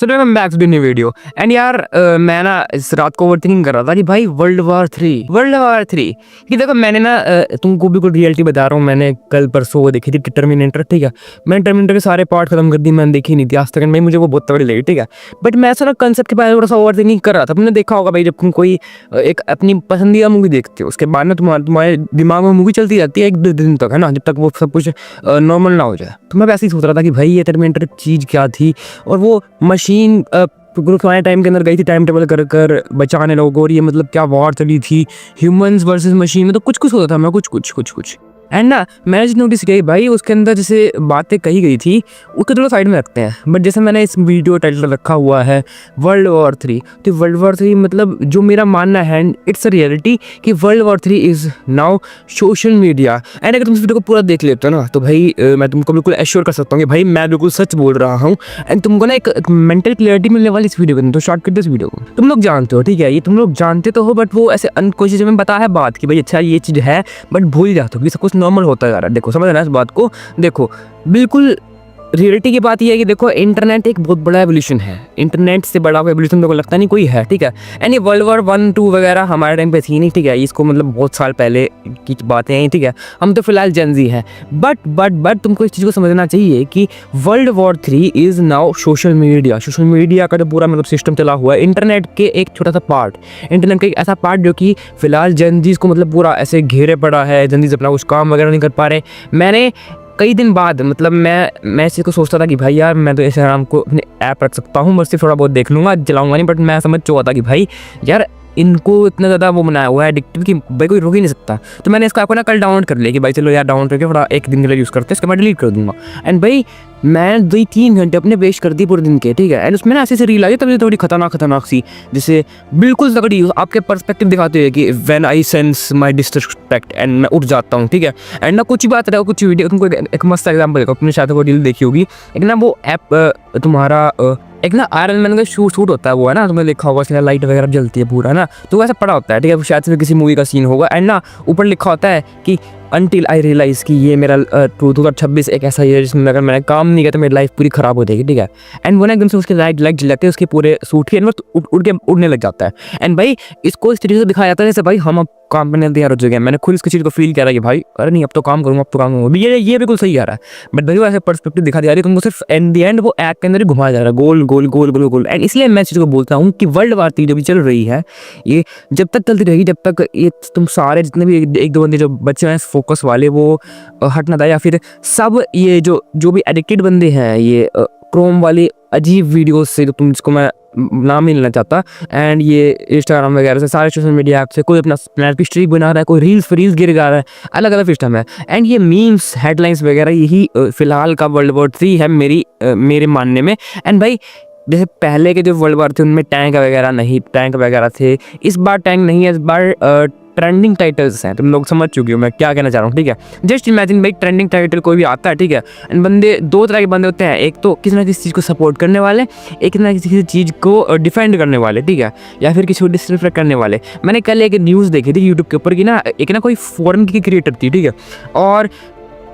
So welcome back to new video. And यार मैं ना इस रात को ओवरथिंकिंग कर रहा था कि भाई वर्ल्ड वॉर 3 कि देखो मैंने ना तुमको भी कोई रियलिटी बता रहा हूँ। मैंने कल परसों वो देखी थी टर्मिनेटर, ठीक है। मैंने टर्मिनेटर के सारे पार्ट खत्म कर दी, मैंने देखी नहीं थी आज तक। भाई मुझे वो बहुत तगड़ी लगी, ठीक है। बट मैं ऐसा ना कंसेप्ट के बारे में थोड़ा सा ओवरथिंकिंग कर रहा था। तुमने देखा होगा भाई, जब तुम कोई एक अपनी पसंदीदा मूवी देखते हो उसके बाद ना तुम्हारे दिमाग में मूवी चलती रहती है 1-2 दिन तक, है ना, जब तक वो सब कुछ नॉर्मल ना हो जाए। तो मैं वैसे ही सोच रहा था कि भाई ये टर्मिनेटर चीज़ क्या थी, और वो मशीन ग्रुप वाले टाइम के अंदर गई थी टाइम टेबल कर कर बचाने लोगों को, और ये मतलब क्या वॉर चली थी ह्यूमंस वर्सेस मशीन में। तो कुछ कुछ होता था, मैं कुछ एंड ना मैंने जो नोटिस किया भाई उसके अंदर जैसे बातें कही गई थी उसको थोड़ा साइड में रखते हैं। बट जैसे मैंने इस वीडियो टाइटल रखा हुआ है वर्ल्ड वॉर 3, तो वर्ल्ड वॉर 3 मतलब जो मेरा मानना है इट्स अ रियलिटी कि world war 3 is now social media. And अगर तुम इस वीडियो को पूरा देख लेते हो ना तो भाई मैं तुमको बिल्कुल एश्योर कर सकता हूँ कि भाई मैं बिल्कुल सच बोल रहा हूँ। एंड तुमको ना एक मेंटल क्लियरिटी मिलने वाली इस वीडियो के। तो शॉर्ट कर दो इस वीडियो को। तुम लोग जानते हो, ठीक है, ये तुम लोग जानते तो हो, बट वो ऐसे अनकॉन्शियस में बता है बात कि भाई अच्छा ये चीज़ है, बट भूल जाते हो कि सब कुछ नॉर्मल होता जा रहा है। देखो समझ ना इस बात को, देखो बिल्कुल रियलिटी की बात यह है कि देखो इंटरनेट एक बहुत बड़ा एवोल्यूशन है। इंटरनेट से बड़ा एवोल्यूशन मेरे को लगता नहीं कोई है, ठीक है। एंड ये वर्ल्ड वॉर 1-2 वगैरह हमारे टाइम पे थी नहीं, ठीक है, इसको मतलब बहुत साल पहले की बातें हैं, ठीक है। हम तो फिलहाल जेनजी हैं। बट तुमको इस चीज़ को समझना चाहिए कि world war 3 is now social media. Social media का जो पूरा मतलब सिस्टम चला हुआ है, इंटरनेट के एक छोटा सा पार्ट, इंटरनेट का एक ऐसा पार्ट जो कि फिलहाल जेनजीज को मतलब पूरा ऐसे घेरे पड़ा है। जेनजीज अपना कुछ काम वगैरह नहीं कर पा रहे। मैंने कई दिन बाद मतलब मैं इसी को सोचता था कि भाई यार मैं तो ऐसे आराम को अपने ऐप रख सकता हूँ, बस सिर्फ थोड़ा बहुत देख लूँगा, चलाऊँगा नहीं। बट मैं समझ चुका था कि भाई यार इनको इतना ज़्यादा वो बनाया हुआ है एडिक्टिव कि भाई कोई रोक ही नहीं सकता। तो मैंने इसका आपको ना कल डाउनलोड कर लिया कि भाई चलो यार डाउनलोड करके थोड़ा एक दिन के लिए यूज़ करते हैं, इसके बाद डिलीट कर दूँगा। एंड भाई मैं 2-3 घंटे अपने वेस्ट कर दी पूरे दिन के, ठीक है। एंड उसमें ना ऐसे रील आई तभी थोड़ी खतरनाक सी, जैसे बिल्कुल तगड़ी आपके पर्सपेक्टिव दिखाते हैं कि when I sense my disrespect, and मैं उठ जाता हूँ, ठीक है। एंड ना कुछ ही बात रहा, कुछ वीडियो तुमको एक मस्त एग्जाम्पल देखो, अपने साथ वो रील देखी होगी। एक ना वो ऐप तुम्हारा एक ना आयरन मैन का शूट होता है, वो है ना, तुमने लिखा होगा इसमें लाइट वगैरह जलती है पूरा ना, तो वैसा पड़ा होता है, ठीक है। शायद से किसी मूवी का सीन होगा। एंड ना ऊपर लिखा होता है कि अनटिल आई रियलाइज़ कि ये मेरा 2026 एक ऐसा ईयर जिसमें अगर मैंने काम नहीं किया तो मेरी लाइफ पूरी ख़राब हो जाएगी, ठीक है। एंड वो ना एकदम से उसके लाइट जलाते हैं, उसके पूरे सूट के अंदर उड़ के उड़ने लग जाता है। एंड भाई इसको इस तरीके से दिखाया जाता है जैसे भाई हम अब काम करने तैयार हो चुके हैं। मैंने खुद इसकी चीज़ को फील किया कि भाई अरे नहीं अब तो काम करूँगा, ये बिल्कुल सही आ रहा है। बट भाई ऐसे पर्सपेक्टिव दिखा दिया रही है तुमको, सिर्फ इन दी एंड वो ऐप के अंदर ही घुमाया जा रहा है, गोल गोल गोल गोल गोल। एंड इसलिए मैं इस चीज़ को बोलता हूँ कि वर्ल्ड वॉर 3 जो भी चल रही है ये जब तक चलती रहेगी, जब तक ये तुम सारे जितने भी 1-2 बंदे जो बच्चे हैं फोकस वाले वो हटना था, या फिर सब ये जो भी एडिक्टेड बंदे हैं ये क्रोम वाली अजीब वीडियोस से, जो तुम जिसको मैं नाम नहीं लेना चाहता, एंड ये इंस्टाग्राम वगैरह से सारे सोशल मीडिया ऐप से कोई अपना स्नैप की स्ट्रीक बना रहा है, कोई रील्स गिर जा रहा है, अलग अलग सिस्टम है। एंड ये मीम्स हेडलाइंस वगैरह यही फिलहाल का वर्ल्ड वॉर 3 है मेरे मानने में। एंड भाई जैसे पहले के जो वर्ल्ड वॉर थे उनमें टैंक वगैरह थे, इस बार टैंक नहीं है, इस बार ट्रेंडिंग टाइटल्स हैं। तुम लोग समझ चुके हो मैं क्या कहना चाह रहा हूँ, ठीक है। जस्ट इमेजिन भाई ट्रेंडिंग टाइटल कोई भी आता है, ठीक है। एंड बंदे 2 तरह के बंदे होते हैं, एक तो किसी ना किसी चीज़ को सपोर्ट करने वाले, एक ना किसी चीज़ को डिफेंड करने वाले, ठीक है, या फिर किसी को डिसरिस्पेक्ट करने वाले। मैंने कल एक न्यूज़ देखी थी यूट्यूब के ऊपर की ना, एक ना कोई फॉरेन की क्रिएटर थी, ठीक है, और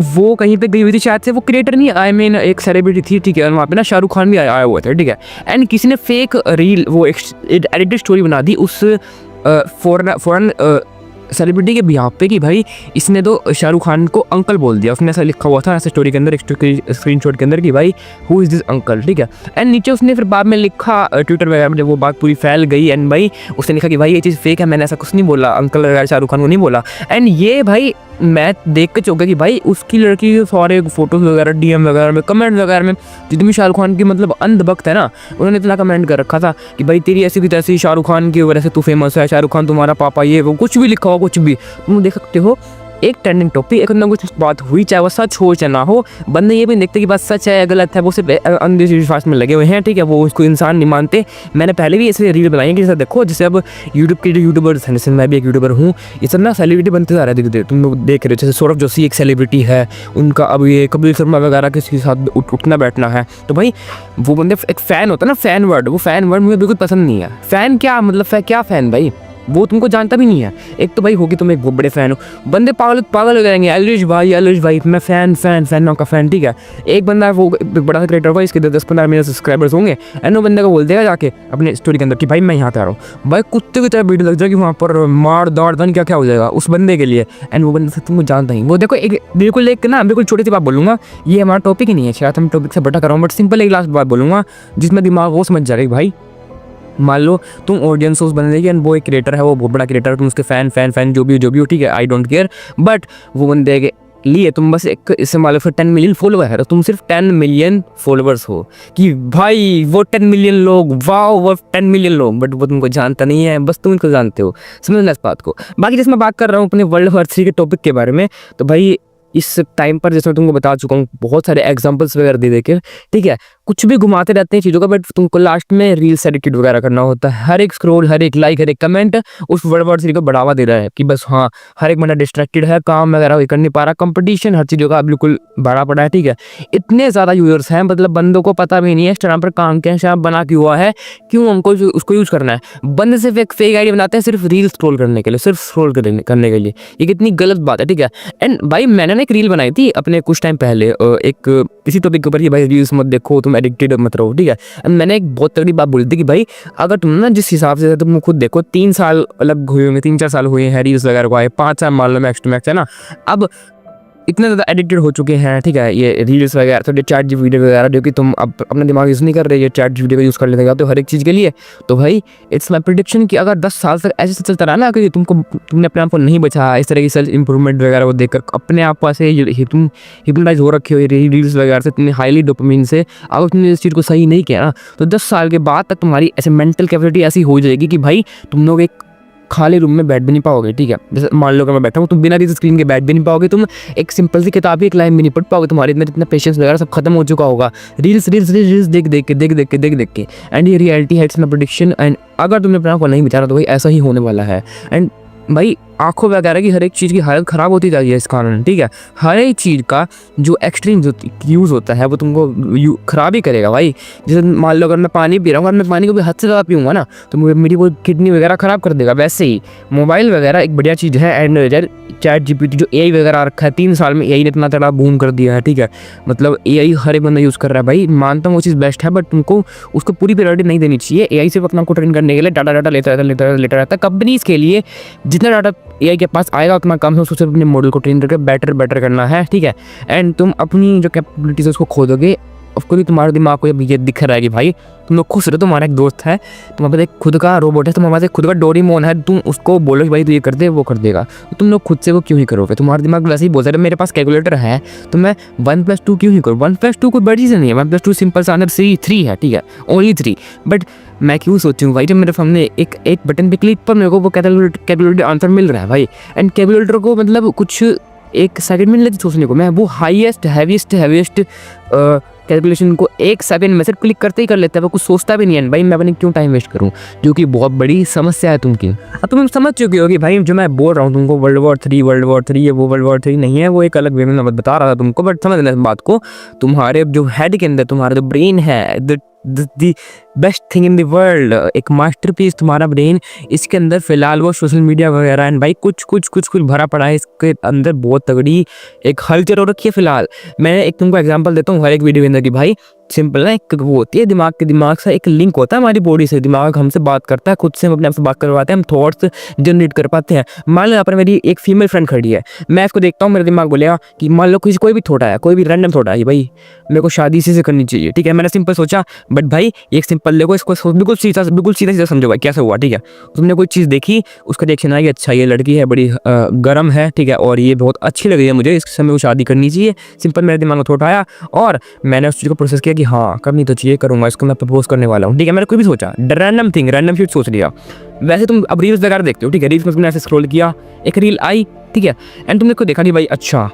वो कहीं पे गई हुई थी, शायद से वो क्रिएटर नहीं, आई मीन एक सेलिब्रिटी थी, ठीक है। और वहाँ पे ना शाहरुख खान भी आया हुआ था, ठीक है। एंड किसी ने फेक रील वो एडिटेड स्टोरी बना दी उस फॉरेन सेलिब्रिटी के बिहाफ पे कि भाई इसने तो शाहरुख खान को अंकल बोल दिया। उसने ऐसा लिखा हुआ था ऐसे स्टोरी के अंदर, एक स्क्रीनशॉट के अंदर कि भाई हु इज़ दिस अंकल, ठीक है। एंड नीचे उसने फिर बाद में लिखा ट्विटर वगैरह में, जब वो बात पूरी फैल गई, एंड भाई उसने लिखा कि भाई ये चीज़ फेक है, मैंने ऐसा कुछ नहीं बोला, अंकल वगैरह शाहरुख खान को नहीं बोला। एंड ये भाई मैं देख के चौंका कि भाई उसकी लड़की के सारे फोटोज़ वगैरह DM वगैरह में कमेंट वगैरह में जितनी भी शाहरुख खान की मतलब अंधभक्त है ना, उन्होंने इतना कमेंट कर रखा था कि भाई तेरी ऐसी की तैसी, शाहरुख खान की वजह से तू फेमस है, शाहरुख खान तुम्हारा पापा, ये वो कुछ भी लिखा हो, कुछ भी तुम देख सकते हो। एक ट्रेंडिंग टॉपिक, एक ना कुछ बात हुई, चाहे वो सच हो चाहे ना हो, बंदे ये भी देखते कि बात सच है या गलत है, वो सिर्फ अंधविश्वास में लगे हुए हैं, ठीक है। वो उसको इंसान नहीं मानते। मैंने पहले भी ऐसे रील बनाई है कि जैसे देखो, जैसे अब यूट्यूब के जो यूट्यूबर्स हैं, जैसे मैं भी एक यूट्यूबर हूँ, ये सब ना सेलिब्रिटी बनते जा रहे हैं, तुम लोग देख रहे हो। जैसे सौरभ जोशी एक सेलिब्रिटी है, उनका अब ये कपिल शर्मा वगैरह किसी के साथ उठना बैठना है। तो भाई वो बंदे एक फ़ैन होता है ना, फ़ैन वर्ड, वो फ़ैन वर्ड मुझे बिल्कुल पसंद नहीं है। फ़ैन क्या मतलब क्या फ़ैन भाई, वो तुमको जानता भी नहीं है। एक तो भाई होगी तुम एक बहुत बड़े फैन हो, बंदे पागल पागल हो जाएंगे, एलिश भाई मैं फैन फैन फैन का फैन, ठीक है। एक बंदा है वो बड़ा सा क्रिएटर होगा, इसके 10-15 मिलियन सब्सक्राइबर्स होंगे, एंड वो बंदे को बोल देगा जाके अपने स्टोरी के अंदर कि भाई मैं यहाँ पे आ रहा हूँ, भाई कुत्ते की तरह वीडियो लग जाएगी वहाँ पर, मार दाड़ धन क्या क्या हो जाएगा उस बंदे के लिए, एंड वो बंदा तुमको जानता ही। वो देखो एक बिल्कुल छोटी सी बात बोलूँगा, ये हमारा टॉपिक ही नहीं है, शायद हम टॉपिक से बटा कर रहा हूँ, बट सिंपल एक लास्ट बात बोलूँगा जिसमें दिमाग वो समझ जाएगा भाई। मान लो तुम ऑडियंस हो उस बंदे की, वो एक क्रिएटर है, वो बहुत बड़ा क्रिएटर है, तुम उसके फैन जो भी हो, ठीक है, आई डोंट केयर, बट वो बंदे के लिए तुम बस एक इससे मान लो फिर 10 मिलियन फॉलोवर है, तो तुम सिर्फ 10 मिलियन फॉलोवर्स हो कि भाई वो 10 मिलियन लोग, वाओ वो 10 मिलियन लोग, बट वो तुमको जानता नहीं है, बस तुम इनको जानते हो, समझना इस बात को। बाकी जैसे मैं बात कर रहा हूँ अपने वर्ल्ड वॉर 3 के टॉपिक के बारे में, तो भाई इस टाइम पर जैसे मैं तुमको बता चुका हूँ बहुत सारे एग्जांपल्स वगैरह दे के, ठीक है, कुछ भी घुमाते रहते हैं चीज़ों का, बट तुमको लास्ट में रील से एडिटेड वगैरह करना होता है। हर एक स्क्रॉल, हर एक लाइक, हर एक कमेंट उस वर्ल्ड वॉर 3 को बढ़ावा दे रहा है कि बस हाँ हर एक बंदा डिस्ट्रैक्टेड है, काम वगैरह कर नहीं पा रहा, कंपटीशन हर चीज़ों का बिल्कुल बड़ा पड़ा है, ठीक है। इतने ज़्यादा यूजर्स हैं, मतलब बंदों को पता भी नहीं है इंस्टाग्राम पर काम क्या बना क्यों हुआ है, क्यों हमको उसको यूज़ करना है। बंदे सिर्फ एक फेक आईडी बनाते हैं सिर्फ रील स्क्रॉल करने के लिए, सिर्फ स्क्रॉल करने के लिए। ये कितनी गलत बात है, ठीक है। एंड भाई मैंने ना एक रील बनाई थी अपने कुछ टाइम पहले, एक इसी टॉपिक के ऊपर कि भाई रील्स मत देखो, तुम एडिक्टेड मत रहो, ठीक है। मैंने एक बहुत तगड़ी बात बोली थी कि भाई अगर तुम ना जिस हिसाब से तुम खुद देखो 3 साल अलग हुए होंगे, 3-4 साल हुए हैं रील्स वगैरह को आए, 5 साल मान लो मैक्स टू मैक्स, है ना। अब इतने ज़्यादा एडिक्टेड हो चुके हैं, ठीक है, ये रील्स वगैरह, तो चैट जी वीडियो वगैरह, जो कि तुम अब अपना दिमाग यूज़ नहीं कर रहे, ये चैट जी वीडियो का यूज़ कर लेते तो हर एक चीज़ के लिए। तो भाई इट्स माई प्रेडिक्शन कि अगर 10 साल तक ऐसे चलता रहा ना कि तुमने अपने आप को नहीं बचा, इस तरह की सेल्फ इंप्रूवमेंट वगैरह को देखकर अपने आप से तुम हिप्नोटाइज हो रखे हो रील्स वगैरह से, इतनी हाईली डोपामिन से, अगर तुमने इस चीज़ को सही नहीं किया ना, तो 10 साल के बाद तक तुम्हारी ऐसे मेंटल कैपेसिटी ऐसी हो जाएगी कि भाई तुम लोग एक खाली रूम में बैठ भी नहीं पाओगे, ठीक है। जैसे मान लो कि मैं बैठा हूँ, तुम बिना किसी स्क्रीन के बैठ भी नहीं पाओगे, तुम एक सिंपल सी किताब की एक लाइन भी नहीं पढ़ पाओगे, तुम्हारे इतना जितना पेशेंस वगैरह सब खत्म हो चुका होगा रील्स देख के। एंड ये रियलिटी है, इट्स माय प्रेडिक्शन। एंड अगर तुमने अपने आप को नहीं बचाना तो भाई ऐसा ही होने वाला है। एंड भाई आंखों वगैरह की हर एक चीज़ की हालत ख़राब होती जा रही है इस कारण, ठीक है। हर एक चीज़ का जो एक्सट्रीम यूज़ होता है वो तुमको ख़राब ही करेगा भाई। जैसे मान लो अगर मैं पानी पी रहा हूँ, अगर मैं पानी को भी हद से ज़्यादा पीऊँगा ना तो मेरी वो किडनी वगैरह ख़राब कर देगा। वैसे ही मोबाइल वगैरह एक बढ़िया चीज़ है। एंड यार चैट जीपीटी जो एआई वगैरह रखा है, 3 साल में एआई ने इतना तगड़ा बूम कर दिया है, ठीक है। मतलब एआई हर एक बंदा यूज़ कर रहा है भाई, मानता हूँ वो चीज़ बेस्ट है, बट तुमको उसको पूरी प्रायोरिटी नहीं देनी चाहिए। एआई सिर्फ अपना को ट्रेन करने के लिए डाटा लेता रहता है। कंपनीज़ के लिए जितना डाटा एआई के पास आएगा उतना कम है, उसको सिर्फ अपने मॉडल को ट्रेन करके बेटर करना है, ठीक है। एंड तुम अपनी जो कैपेबिलिटीज उसको खो दोगे, ऑफकोर्स तुम्हारे दिमाग को ये दिख रहा है कि भाई तुम लोग खुश रहो, तुम्हारा एक दोस्त है, तुम्हारे पास एक खुद का रोबोट है, तुम्हारे पास एक खुद का डोरेमोन है, तुम उसको बोलो कि भाई तू ये कर दे, वो कर देगा, तो तुम लोग खुद से वो क्यों ही करोगे? तुम्हारा दिमाग वैसे ही बोलता है मेरे पास कैलकुलेटर है तो मैं 1+2 क्यों ही करूँ? 1+2 कोई बड़ी चीज़ नहीं है, 1+2 सिंपल सा आंसर 3 है, ठीक है, ओनली 3। बट मैं क्यों सोचूं भाई, जब मेरे सामने एक बटन पे क्लिक पर मेरे को वो कैलकुलेटर आंसर मिल रहा है भाई। एंड कैलकुलेटर को मतलब कुछ एक सेकंड में नहीं लेती सोचने को, मैं वो हाईएस्ट हैवीएस्ट कैलकुलेशन को 1 सेकंड में से क्लिक करते ही कर लेता है, वो कुछ सोचता भी नहीं है भाई, मैं अपने क्यों टाइम वेस्ट करूं, जो कि बहुत बड़ी समस्या है तुमकी। अब तुम समझ चुके होगी भाई जो मैं बोल रहा हूँ तुमको, वर्ल्ड वॉर 3 ये वो वर्ल्ड वॉर 3 नहीं है, वो एक अलग वे में मैं बता रहा था तुमको। बट समझ लेना इस बात को, तुम्हारे जो हेड के अंदर तुम्हारा जो ब्रेन है, the best thing in the world, एक मास्टरपीस तुम्हारा ब्रेन, इसके अंदर फिलहाल वो सोशल मीडिया वगैरह एंड भाई कुछ भरा पड़ा है, इसके अंदर बहुत तगड़ी एक हलचल हो रखी है फिलहाल। मैं एक तुमको एग्जांपल देता हूँ हर एक वीडियो के अंदर कि भाई सिंपल ना, एक वो होती है दिमाग से एक लिंक होता है हमारी बॉडी से, दिमाग हमसे बात करता है, खुद से हम अपने आप से बात करवाते हैं, हम थॉट्स जनरेट कर पाते हैं। मान लो यहाँ पर मेरी एक फीमेल फ्रेंड खड़ी है, मैं इसको देखता हूँ, मेरा दिमाग बोलेगा कि मान लो कोई भी थॉट आया, कोई भी रैंडम थॉट आई, भाई मेरे को शादी इसी से करनी चाहिए, ठीक है। मैंने सिंपल सोचा, बट भाई एक सिंपल देखो, इसको बिल्कुल सीधा समझो भाई कैसे हुआ, ठीक है। तुमने कोई चीज़ देखी, उसका रिएक्शन आया कि अच्छा ये लड़की है बड़ी गर्म है, ठीक है, और ये बहुत अच्छी लग रही है मुझे, इस समय वो शादी करनी चाहिए। सिंपल मेरे दिमाग में थॉट आया और मैंने उस चीज़ को प्रोसेस किया कि हाँ करनी तो चाहिए, करूँगा, इसको मैं प्रपोज करने वाला हूँ, ठीक है। मैंने कोई भी सोचा, रैंडम शिट सोच लिया। वैसे तुम अब रील्स वगैरह देखते हो, ठीक है, रील्स में तुमने ऐसे स्क्रॉल किया, एक रील आई, ठीक है, एंड तुमने को देखा कि भाई अच्छा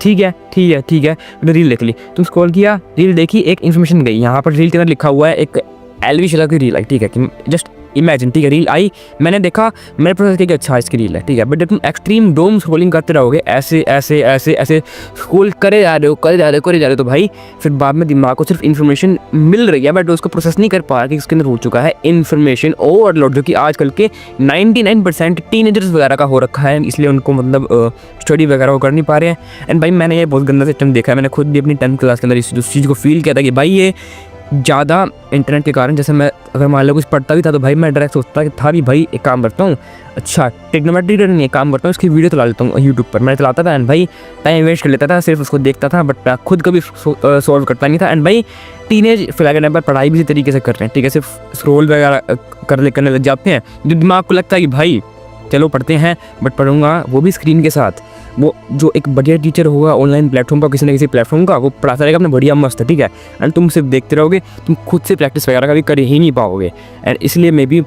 ठीक है, मैंने रील देख ली, तुम स्क्रॉल किया, रील देखी, एक इन्फॉर्मेशन गई, यहाँ पर रील के अंदर लिखा हुआ है एक एलवी शला की रील आई, ठीक है, कि जस्ट इमेजिन, ठीक है, रील आई, मैंने देखा, मैंने प्रोसेस किया कि अच्छा इसकी रील है, ठीक है, बट जब तुम एक्सट्रीम डोम स्क्रोलिंग करते रहोगे, ऐसे ऐसे ऐसे ऐसे स्क्रोल करे जा रहे हो, तो भाई फिर बाद में दिमाग को सिर्फ इन्फॉर्मेशन मिल रही है बट उसको प्रोसेस नहीं कर पा रहा कि उसके अंदर हो चुका है इन्फॉर्मेशन ओवरलोड, जो कि आजकल के 99% टीनेजर्स वगैरह का हो रखा है, इसलिए उनको मतलब स्टडी वगैरह वो कर नहीं पा रहे हैं। एंड भाई मैंने ये बहुत गंदा सिस्टम देखा है, मैंने खुद भी अपनी 10th क्लास के अंदर इस चीज़ को फील किया था कि भाई ये ज़्यादा इंटरनेट के कारण, जैसे मैं अगर मान लो कुछ पढ़ता भी था तो भाई मैं डायरेक्ट सोचता कि था भी भाई एक काम करता हूँ, अच्छा टेक्नोमेट्री नहीं एक काम करता हूँ, इसकी वीडियो चला लेता हूँ यूट्यूब पर, मैं चलाता था एंड भाई टाइम वेस्ट कर लेता था, सिर्फ उसको देखता था बट खुद कभी सॉल्व करता नहीं था। एंड भाई टीनेज फिलहाल के टाइम पर पढ़ाई भी इसी तरीके से कर रहे हैं, ठीक है, सिर्फ स्क्रोल वगैरह करने लग जाते हैं, जो दिमाग को लगता है कि भाई चलो पढ़ते हैं बट पढ़ूंगा वो भी स्क्रीन के साथ, वो जो एक बढ़िया टीचर होगा ऑनलाइन प्लेटफॉर्म पर किसी न किसी प्लेटफॉर्म का, वो पढ़ाता रहेगा अपना बढ़िया मस्त, ठीक है, एंड तुम सिर्फ देखते रहोगे, तुम खुद से प्रैक्टिस वगैरह कभी कर ही नहीं पाओगे। एंड इसलिए मे बी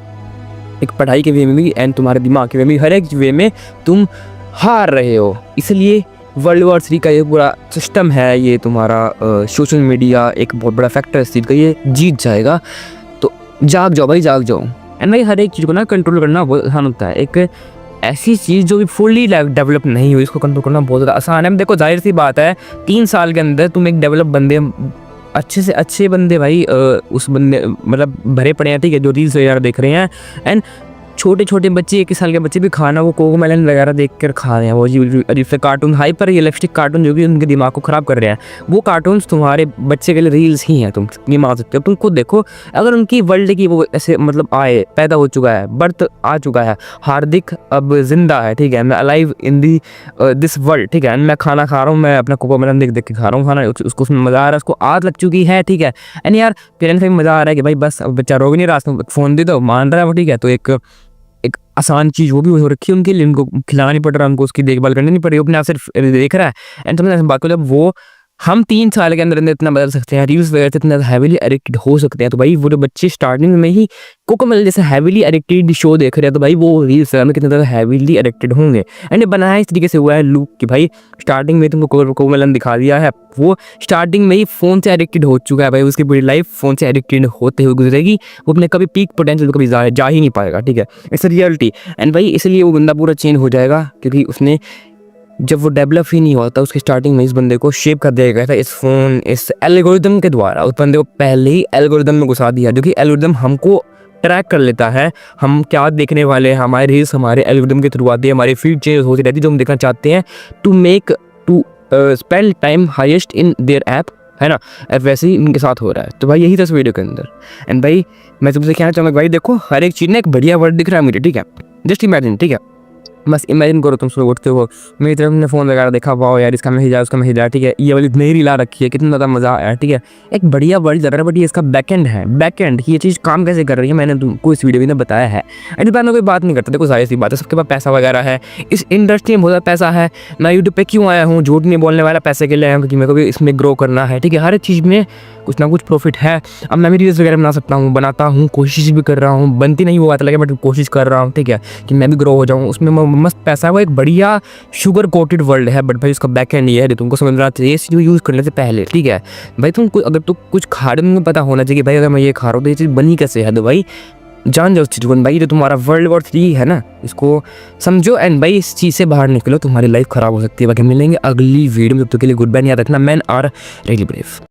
एक पढ़ाई के वे में भी एंड तुम्हारे दिमाग के वे में, हर एक वे में तुम हार रहे हो। इसलिए वर्ल्ड वॉर 3 का ये पूरा सिस्टम है, ये तुम्हारा सोशल मीडिया एक बहुत बड़ा फैक्टर है इस चीज़ का, ये जीत जाएगा। तो जाग जाओ भाई, जाग जाओ। एंड भाई हर एक चीज़ को ना कंट्रोल करना बहुत आसान होता है, एक ऐसी चीज़ जो भी फुल्ली डेवलप नहीं हुई इसको कंट्रोल करना बहुत ज़्यादा आसान है। देखो जाहिर सी बात है 3 साल के अंदर तुम एक डेवलप बंदे, अच्छे से अच्छे बंदे भाई उस बंदे मतलब भरे पड़े हैं, ठीक है, जो रील्स वगैरह देख रहे हैं। एंड छोटे छोटे बच्चे 1 साल के बच्चे भी खाना वो कोकोमेलन वगैरह देख कर खा रहे हैं, वो अजीब से कार्टून, हाइपर रियलिस्टिक कार्टून जो कि उनके दिमाग को ख़राब कर रहे हैं, वो कार्टून्स तुम्हारे बच्चे के लिए रील्स ही हैं, तुम ये मान सकते हो। तुम खुद देखो, अगर उनकी वर्ल्ड की वो ऐसे मतलब आए, पैदा हो चुका है, बर्थ आ चुका है, हार्दिक अब जिंदा है, ठीक है, मैं alive in the this world, ठीक है, मैं खाना खा रहा हूँ, मैं अपना कोकोमेलन देख के खा रहा हूँ खाना, उसको उसमें मज़ा आ रहा है, उसको आदत लग चुकी है, ठीक है। एंड यार पेरेंट्स को भी मज़ा आ रहा है कि भाई बस अब बच्चा रोग नहीं रहा, फ़ोन दे दो, मान रहा है वो, ठीक है, तो एक आसान चीज़ वो भी हो रखी है उनके लिए, उनको खिलाना नहीं पड़ रहा, उनको उसकी देखभाल करनी नहीं पड़ रही, अपने आप सिर्फ देख रहा है। एंड तुमने बात करो, जब वो हम 3 साल के अंदर इतना बदल सकते हैं, रील्स वगैरह इतना हैवीली एडिक्टेड हो सकते हैं, तो भाई वो जो बच्चे स्टार्टिंग में ही कोकोमेलन जैसे हैवीली एडिक्टेड शो देख रहे हैं, तो भाई वो रील्स में कितने ज़्यादा हैवीली एडिक्टेड होंगे। एंड ये बनाया इस तरीके से हुआ है लूप कि भाई स्टार्टिंग में तुमको कोकोमेलन दिखा दिया है, वो स्टार्टिंग में ही फ़ोन से एडिक्टेड हो चुका है भाई, उसकी पूरी लाइफ फ़ोन से एडिक्टेड होते हुए गुजरेगी, वो अपने कभी पीक पोटेंशियल कभी जा ही नहीं पाएगा, ठीक है, इट्स अ रियलिटी। एंड भाई इसलिए वो बंदा पूरा चेंज हो जाएगा, क्योंकि उसने जब वो डेवलप ही नहीं होता उसके स्टार्टिंग में इस बंदे को शेप कर दिया गया था इस फ़ोन, इस एल्गोरिदम के द्वारा, उस बंदे को पहले ही एल्गोरिदम में घुसा दिया, जो कि एल्गोरिदम हमको ट्रैक कर लेता है, हम क्या देखने वाले हैं, हमारे रील्स हमारे एल्गोरिदम के थ्रू आती है, हमारी फीड चेंज होती रहती है, जो हम देखना चाहते हैं, to spend time highest in their app, है ना, वैसे ही इनके साथ हो रहा है। तो भाई यही था इस वीडियो के अंदर। एंड भाई मैं तुमसे कहना चाहूँगा भाई देखो, हर एक चीज़ ना एक बढ़िया वर्ड दिख रहा है मुझे, ठीक है, जस्ट इमेजिन, ठीक है, बस इमेजिन करो तुम सुबह उठते हो, मेरी तरफ ने फ़ोन वगैरह देखा, वाओ यार इसका मैसेज आया, उसका मैसेज आया, ठीक है, ये वाली नई रील आ रखी है, कितना ज़्यादा मज़ा आया, ठीक है, एक बढ़िया वर्ल्ड लग रहा है, बट ये इसका बैकएंड है, बैकएंड ये चीज़ काम कैसे कर रही है, मैंने तुमको इस वीडियो में बताया है। इस बार में कोई बात नहीं करता, देखो जाहिर सी बात है, सबके पास पैसा वगैरह है, इस इंडस्ट्री में बहुत ज़्यादा पैसा है, मैं यूट्यूब पर क्यों आया हूँ, झूठ नहीं बोलने वाला, पैसे के लिए आया हूँ, क्योंकि मेरे को भी इसमें ग्रो करना है, ठीक है, हर एक चीज़ में कुछ ना कुछ प्रॉफिट है। अब मैं भी रील्स वगैरह बना सकता हूँ, बनाता हूँ, कोशिश भी कर रहा हूँ, बनती नहीं वो बात लगे बट कोशिश कर रहा हूँ, ठीक है, कि मैं भी ग्रो हो जाऊँ, उसमें मस्त पैसा है, वो एक बढ़िया शुगर कोटेड वर्ल्ड है, बट भाई उसका बैक एंड ये है, तुमको समझना चाहिए इस यूज़ करने से पहले, ठीक है भाई। तुमको अगर तुम कुछ खा रहे हो, तुमको पता होना चाहिए भाई अगर मैं ये खा रहा हूँ तो ये चीज़ बनी कैसे है, तो भाई जान जाओ उस चीज़ को भाई, जो तुम्हारा वर्ल्ड वॉर 3 है ना, इसको समझो एंड भाई इस चीज़ से बाहर निकलो, तुम्हारी लाइफ खराब हो सकती है। बाकी मिलेंगे अगली वीडियो में, तब तक के लिए गुड बाय, याद रखना, मैन आर रियली ब्रेव।